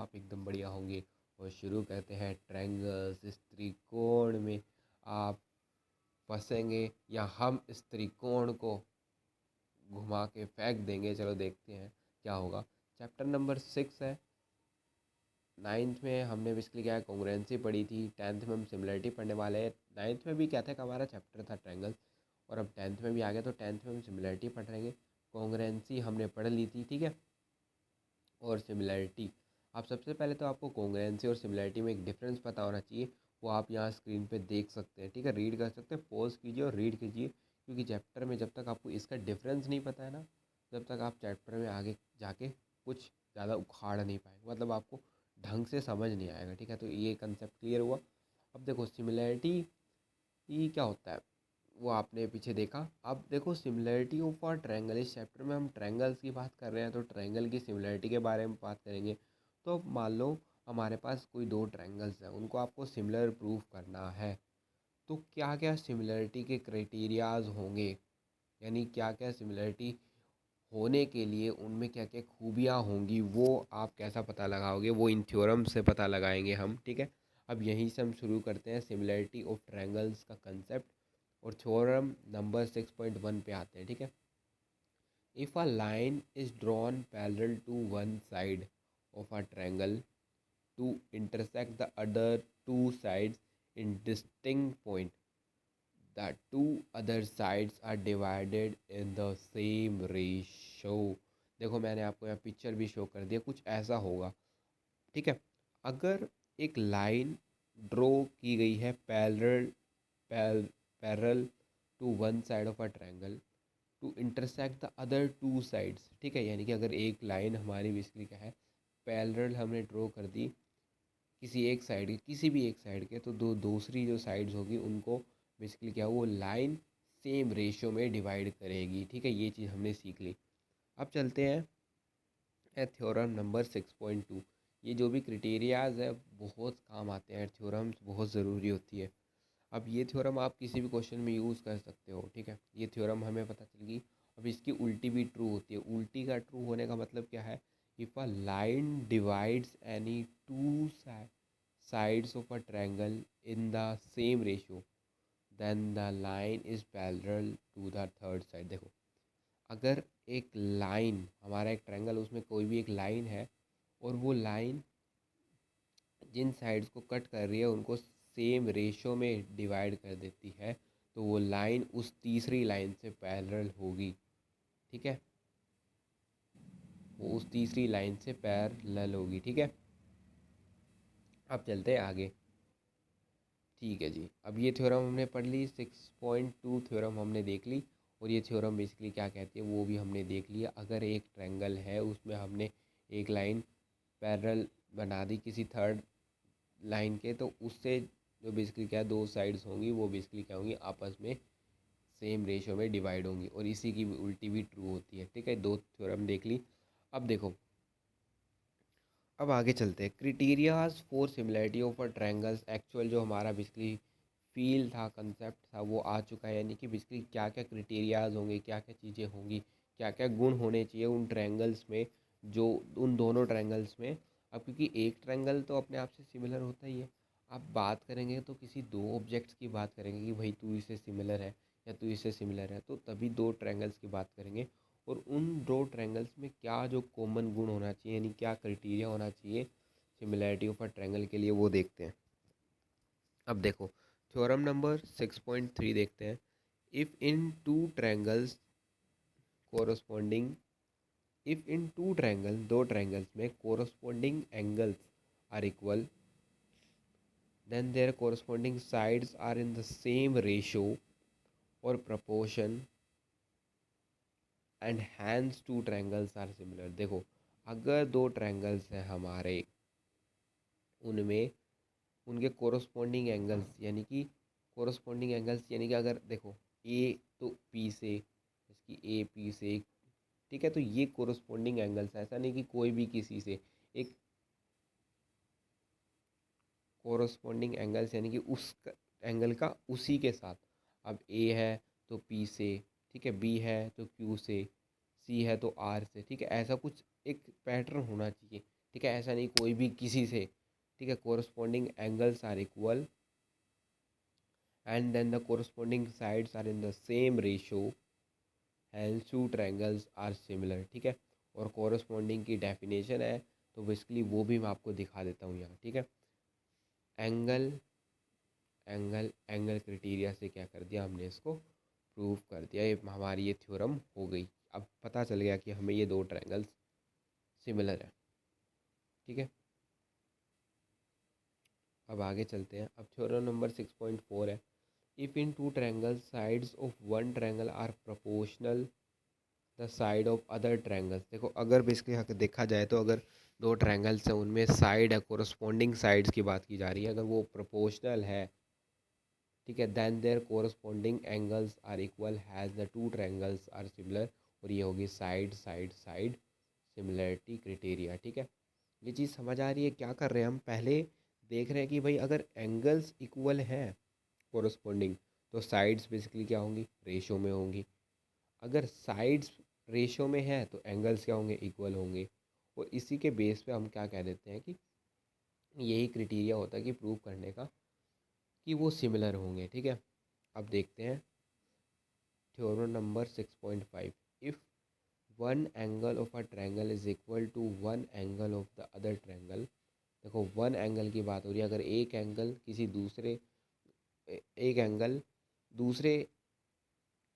आप एकदम बढ़िया होंगे। और शुरू करते हैं ट्रायंगल्स। इस त्रिकोण में आप फंसेंगे या हम इस त्रिकोण को घुमा के फेंक देंगे। चलो देखते हैं क्या होगा। चैप्टर नंबर 6 है। 9th में हमने बेसिकली क्या है, कॉन्ग्रुएंसी पढ़ी थी। 10th में हम सिमिलरिटी पढ़ने वाले हैं। 9th में भी क्या था, हमारा चैप्टर था ट्रायंगल, और अब 10th में भी आ गया, तो 10th में हम सिमिलरिटी पढ़ रहेंगे। कॉन्ग्रुएंसी हमने पढ़ ली थी, ठीक है। और सिमिलरिटी, आप सबसे पहले तो आपको कॉन्ग्रुएंसी और सिमिलरिटी में एक डिफरेंस पता होना चाहिए। वो आप यहाँ स्क्रीन पे देख सकते हैं, ठीक है, रीड कर सकते हैं। पॉज कीजिए और रीड कीजिए, क्योंकि चैप्टर में जब तक आपको इसका डिफरेंस नहीं पता है ना, जब तक आप चैप्टर में आगे जाके कुछ ज़्यादा उखाड़ नहीं पाएंगे, मतलब आपको ढंग से समझ नहीं आएगा, ठीक है। तो ये कंसेप्ट क्लियर हुआ। अब देखो सिमिलरिटी ये क्या होता है, वो आपने पीछे देखा। अब देखो सिमिलरिटी ऑफ अ ट्रायंगल, इस चैप्टर में हम ट्रायंगल्स की बात कर रहे हैं, तो ट्रायंगल की सिमिलरिटी के बारे में बात करेंगे। तो अब मान लो हमारे पास कोई दो ट्रायंगल्स हैं, उनको आपको सिमिलर प्रूफ करना है। तो क्या क्या सिमिलरिटी के क्राइटेरियाज होंगे, यानी क्या क्या सिमिलरिटी होने के लिए उनमें क्या क्या खूबियाँ होंगी, वो आप कैसा पता लगाओगे, वो इन थ्योरम से पता लगाएंगे हम, ठीक है। अब यहीं से हम शुरू करते हैं सिमिलरिटी ऑफ ट्रायंगल्स का कंसेप्ट, और थ्योरम नंबर 6.1 पे आते हैं, ठीक है। If a line is drawn parallel to one side of a triangle to intersect the other two sides in distinct point, the two other sides are divided in the same ratio। देखो मैंने आपको यहाँ picture भी show कर दिया, कुछ ऐसा होगा, ठीक है। अगर एक लाइन ड्रॉ की गई है parallel to one side of a triangle to intersect the other two sides, ठीक है, यानी कि अगर एक लाइन हमारी बेसिकली क्या है, पैरेलल हमने ड्रॉ कर दी किसी एक साइड के, किसी भी एक साइड के, तो दो दूसरी जो साइड्स होगी उनको बेसिकली क्या, वो लाइन सेम रेशियो में डिवाइड करेगी, ठीक है। ये चीज़ हमने सीख ली। अब चलते हैं थ्योरम नंबर 6.2। ये जो भी क्रिटेरियाज है बहुत काम आते हैं, थ्योरम्स बहुत ज़रूरी होती है। अब ये थ्योरम आप किसी भी क्वेश्चन में यूज़ कर सकते हो, ठीक है। ये थ्योरम हमें पता चल गई। अब इसकी उल्टी भी ट्रू होती है। उल्टी का ट्रू होने का मतलब क्या है, if a line divides any two sides of a triangle in the same ratio then the line is parallel to the third side। देखो अगर एक लाइन, हमारा एक ट्रायंगल, उसमें कोई भी एक लाइन है और वो लाइन जिन साइड्स को कट कर रही है उनको सेम रेशो में डिवाइड कर देती है, तो वो लाइन उस तीसरी लाइन से पैरेलल होगी, ठीक है। वो उस तीसरी लाइन से पैरेलल होगी, ठीक है। अब चलते हैं आगे, ठीक है जी। अब ये थ्योरम हमने पढ़ ली, 6.2 थ्योरम हमने देख ली। और ये थ्योरम बेसिकली क्या कहती है वो भी हमने देख लिया। अगर एक ट्रायंगल है उसमें हमने एक लाइन पैरेलल बना दी किसी थर्ड लाइन के, तो उससे जो बेसिकली क्या दो साइड्स होंगी वो बेसिकली क्या होंगी, आपस में सेम रेशियो में डिवाइड होंगी। और इसी की उल्टी भी ट्रू होती है, ठीक है। दो थ्योरम देख ली। अब देखो, अब आगे चलते हैं criterias for similarity of a triangles. Actual जो हमारा बेसिकली फील था, कंसेप्ट था, वो आ चुका है। यानी कि बेसिकली क्या क्या क्रिटेरियाज होंगे, क्या क्या चीज़ें होंगी, क्या क्या गुण होने चाहिए उन ट्रायंगल्स में, जो उन दोनों ट्रायंगल्स में। अब क्योंकि एक ट्रायंगल तो अपने आप से सिमिलर होता ही है, आप बात करेंगे तो किसी दो ऑब्जेक्ट्स की बात करेंगे कि भाई तू इससे सिमिलर है या तू इससे सिमिलर है, तो तभी दो ट्रायंगल्स की बात करेंगे। और उन दो ट्रायंगल्स में क्या जो कॉमन गुण होना चाहिए, यानी क्या क्राइटेरिया होना चाहिए सिमिलरिटी ऑफ अ ट्रायंगल के लिए, वो देखते हैं। अब देखो थ्योरम नंबर 6.3 देखते हैं। If in two triangles corresponding, if in two triangle, दो ट्रायंगल्स में corresponding angles are equal, then their corresponding sides are in the same ratio और proportion and hence two triangles are similar. देखो अगर दो triangles हैं हमारे, उनमें उनके कोरस्पॉन्डिंग एंगल्स, यानी कि कोरस्पॉन्डिंग एंगल्स यानी कि अगर देखो ए तो पी से, इसकी ए पी से, ठीक है, तो ये कोरस्पॉन्डिंग एंगल्स, ऐसा नहीं कि कोई भी किसी से, एक कोरस्पॉन्डिंग एंगल्स यानी कि उस एंगल का उसी के साथ। अब ए है तो पी से, ठीक है, बी है तो क्यू से, सी है तो आर से, ठीक है, ऐसा कुछ एक पैटर्न होना चाहिए, ठीक है, ऐसा नहीं कोई भी किसी से, ठीक है। Corresponding angles are equal and then the corresponding sides are in the same ratio, hence two triangles are similar, ठीक है। और कोरस्पॉन्डिंग की डेफिनेशन है, तो बेसिकली वो भी मैं आपको दिखा देता हूँ यहाँ, ठीक है। एंगल एंगल एंगल क्राइटेरिया से क्या कर दिया हमने, इसको प्रूव कर दिया, ये हमारी ये थ्योरम हो गई। अब पता चल गया कि हमें ये दो ट्रायंगल्स सिमिलर है, ठीक है। अब आगे चलते हैं। अब थ्योरम नंबर 6.4 है, if in two triangles sides of one triangle are proportional the side of other triangles. देखो अगर बेसिकली यहाँ देखा जाए तो अगर दो ट्रायंगल्स हैं उनमें साइड है, कोरस्पॉन्डिंग साइड्स की बात की जा रही है, अगर वो प्रोपोर्शनल है, ठीक है, then their corresponding angles are equal hence the two triangles are similar. और ये होगी side side side similarity criteria, ठीक है। ये चीज़ समझ आ रही है, क्या कर रहे हैं हम, पहले देख रहे हैं कि भाई अगर एंगल्स इक्वल हैं कोरस्पॉन्डिंग, तो साइड्स बेसिकली क्या होंगी, रेशो में होंगी। अगर साइड्स रेशो में है तो एंगल्स क्या होंगे, इक्वल होंगे। और इसी के बेस पे हम क्या कह देते हैं कि यही क्राइटेरिया होता है कि प्रूव करने का कि वो सिमिलर होंगे, ठीक है। अब देखते हैं theorem number 6.5, if one angle of a triangle is equal to one angle of the other triangle. देखो वन एंगल की बात हो रही है, अगर एक एंगल किसी दूसरे एक एंगल दूसरे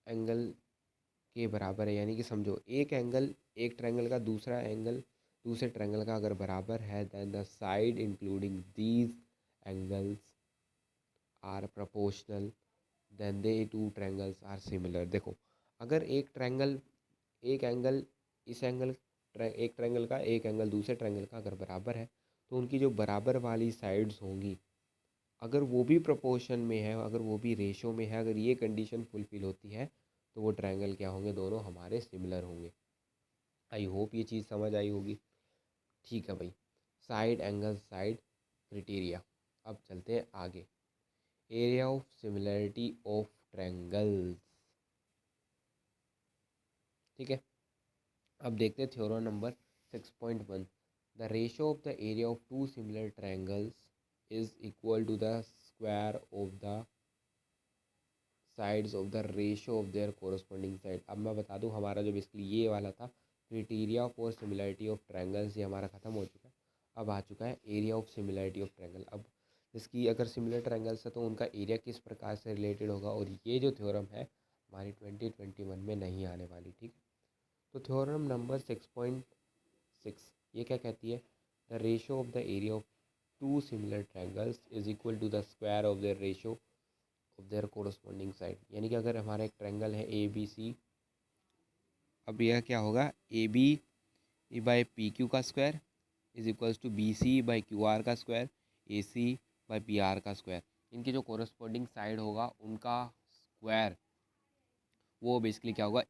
एंगल के बराबर है, यानी कि समझो एक एंगल एक ट्रायंगल का दूसरा एंगल दूसरे ट्रायंगल का अगर बराबर है, then the side including these angles are proportional, then they two triangles are similar. देखो अगर एक एंगल इस एंगल एक ट्रायंगल का एक एंगल दूसरे ट्रायंगल का अगर बराबर है, तो उनकी जो बराबर वाली साइड्स होंगी, अगर वो भी प्रोपोर्शन में है, अगर वो भी रेशो में है, अगर ये कंडीशन फुलफिल होती है, तो वो ट्रायंगल क्या होंगे, दोनों हमारे सिमिलर होंगे। आई होप ये चीज़ समझ आई होगी, ठीक है भाई। Side angle side criteria. अब चलते हैं आगे, area of similarity of triangles, ठीक है। अब देखते हैं theorem number 6.1, the ratio of the area of two similar triangles is equal to the square of the sides of the ratio of their corresponding side. अब मैं बता दूं, हमारा जो बेसिकली ये वाला था criteria for similarity of triangles, ये हमारा ख़त्म हो चुका है। अब आ चुका है area of similarity of triangle. अब जिसकी अगर सिमिलर ट्रायंगल्स है तो उनका एरिया किस प्रकार से रिलेटेड होगा, और ये जो थ्योरम है हमारी 2021 में नहीं आने वाली, ठीक है। तो थ्योरम नंबर 6.6 ये क्या कहती है, the ratio of the area of two similar triangles is equal to the square of their ratio of their corresponding side. यानी कि अगर हमारा एक ट्रायंगल है ए बी सी, अब यह क्या होगा, A B by P Q का square is equals to B C by Q R का square, A C by P R का स्क्वायर। इनकी जो कोरस्पॉन्डिंग साइड होगा उनका स्क्वायर वो बेसिकली क्या होगा,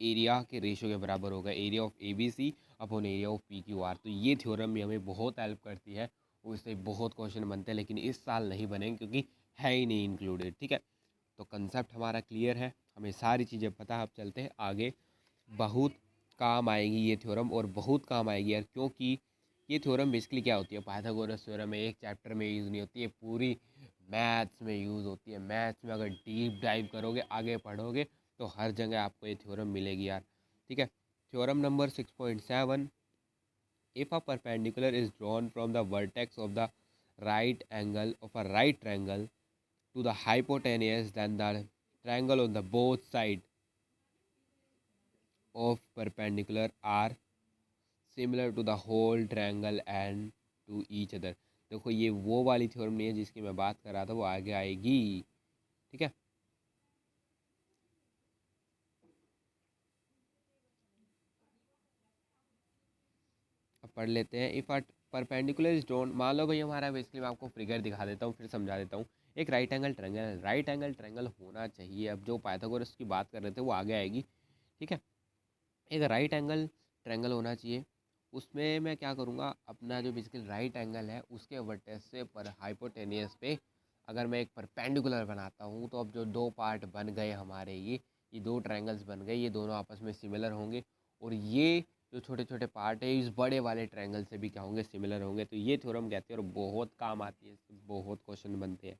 एरिया के रेशो के बराबर होगा, area of A B C upon area of P Q R. तो ये थ्योरम भी हमें बहुत हेल्प करती है, और इससे बहुत क्वेश्चन बनते हैं, लेकिन इस साल नहीं बनेंगे क्योंकि है ही नहीं इंक्लूडेड, ठीक है। तो कंसेप्ट हमारा क्लियर है, हमें सारी चीज़ें पता है। अब चलते हैं आगे, बहुत काम आएगी ये थ्योरम, और बहुत काम आएगी यार, क्योंकि ये थ्योरम बेसिकली क्या होती है, पाइथागोरस थ्योरम है, एक चैप्टर में यूज़ नहीं होती है, पूरी मैथ्स में यूज़ होती है। मैथ्स में अगर डीप डाइव करोगे, आगे पढ़ोगे, तो हर जगह आपको ये थ्योरम मिलेगी यार, ठीक है। Theorem number 6.7, if a perpendicular is drawn from the vertex of the right angle of a right triangle to the hypotenuse, then the triangle on the both side of perpendicular are similar to the whole triangle and to each other। देखो ये वो वाली theorem नहीं है जिसकी मैं बात कर रहा था, वो आगे आएगी, ठीक है। अब पढ़ लेते हैं, if a perpendicular is drawn, मान लो भाई हमारा, बेसिकली मैं आपको फिगर दिखा देता हूँ, फिर समझा देता हूँ। एक right angle triangle, right angle triangle होना चाहिए। अब जो पाइथागोरस की बात कर रहे थे वो आगे आएगी, ठीक है। एक राइट एंगल ट्रायंगल होना चाहिए, उसमें मैं क्या करूँगा, अपना जो बेसिकली राइट एंगल है उसके वर्टेक्स से पर हाइपोटेनियस पे अगर मैं एक परपेंडिकुलर बनाता हूँ, तो अब जो दो पार्ट बन गए हमारे, ये दो ट्रायंगल्स बन गए, ये दोनों आपस में सिमिलर होंगे, और ये जो छोटे छोटे पार्ट है इस बड़े वाले ट्रायंगल से भी क्या होंगे, सिमिलर होंगे। तो ये थ्योरम कहते हैं और बहुत काम आती है, इससे बहुत क्वेश्चन बनते हैं।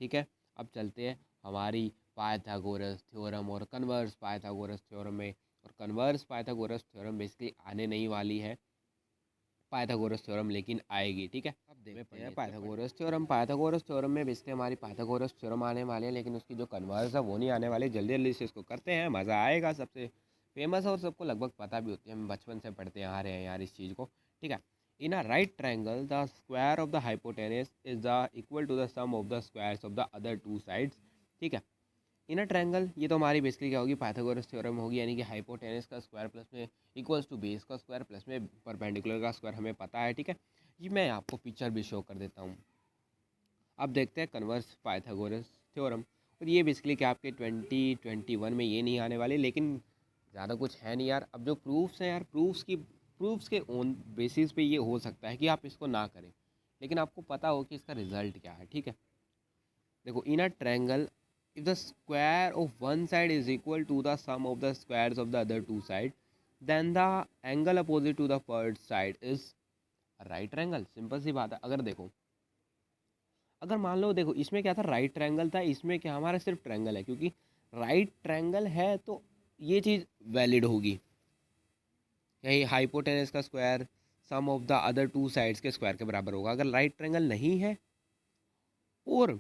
ठीक है, अब चलते हैं हमारी पाइथागोरस थ्योरम और कन्वर्स पाइथागोरस थ्योरम में। और कन्वर्स पाइथागोरस थ्योरम बेसिकली आने नहीं वाली है, पाइथागोरस थ्योरम लेकिन आएगी। ठीक है, अब देखते हैं पाइथागोरस थ्योरम। पाइथागोरस थ्योरम में बेसिकली हमारी पाइथागोरस थ्योरम आने वाले हैं, लेकिन उसकी जो कन्वर्स है वो नहीं आने वाली। जल्दी जल्दी से इसको करते हैं, मज़ा आएगा। सबसे फेमस और सबको लगभग पता भी होती है, हम बचपन से पढ़ते आ रहे हैं यार इस चीज़ को। ठीक है, in a right triangle the square of the hypotenuse is the equal to the sum of the squares of the other two sides. ठीक है, इन अ ट्रायंगल, ये तो हमारी बेसिकली क्या होगी, पाइथागोरस थ्योरम होगी, यानी कि हाइपोटेनस का स्क्वायर प्लस में इक्वल्स टू बेस का स्क्वायर प्लस में परपेंडिकुलर का स्क्वायर, हमें पता है। ठीक है, ये मैं आपको पिक्चर भी शो कर देता हूँ। अब देखते हैं कन्वर्स पाइथागोरस थ्योरम। और ये बेसिकली क्या आपके 2021 में ये नहीं आने वाले, लेकिन ज़्यादा कुछ है नहीं यार। अब जो प्रूफ्स हैं यार, प्रूफ्स के ओन बेसिस पे ये हो सकता है कि आप इसको ना करें, लेकिन आपको पता हो कि इसका रिजल्ट क्या है। ठीक है, देखो, in a triangle if the square of one side is equal to the sum of the squares of the other two sides, then the angle opposite to the first side is a right triangle। Simple सी बात है। अगर देखो, अगर मान लो, देखो इसमें क्या था, राइट ट्रायंगल था, इसमें क्या हमारा सिर्फ ट्रायंगल है, क्योंकि राइट ट्रायंगल है तो ये चीज़ वैलिड होगी। यही हाइपोटेनस का square sum of the other two sides के स्क्वायर के बराबर होगा। अगर राइट ट्रायंगल नहीं है और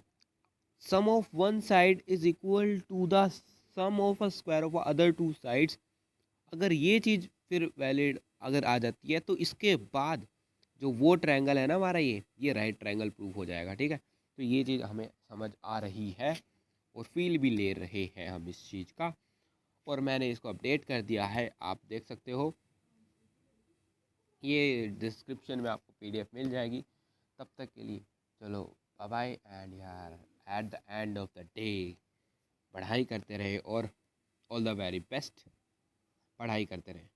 sum of one side is equal to the sum of a square of other two sides, अगर ये चीज़ फिर वैलिड अगर आ जाती है, तो इसके बाद जो वो ट्रायंगल है ना हमारा, ये राइट ट्रायंगल प्रूव हो जाएगा। ठीक है, तो ये चीज़ हमें समझ आ रही है और फील भी ले रहे हैं हम इस चीज़ का। और मैंने इसको अपडेट कर दिया है, आप देख सकते हो, ये डिस्क्रिप्शन में आपको PDF मिल जाएगी। तब तक के लिए चलो बाय बाय। एंड यार, at the end of the day पढ़ाई करते रहे और ऑल द वेरी बेस्ट। पढ़ाई करते रहे।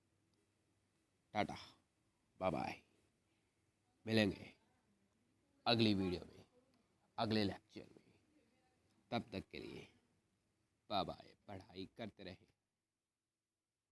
Tata, bye bye. मिलेंगे अगली वीडियो में, अगले लेक्चर में। तब तक के लिए बाय बाय। पढ़ाई करते रहे।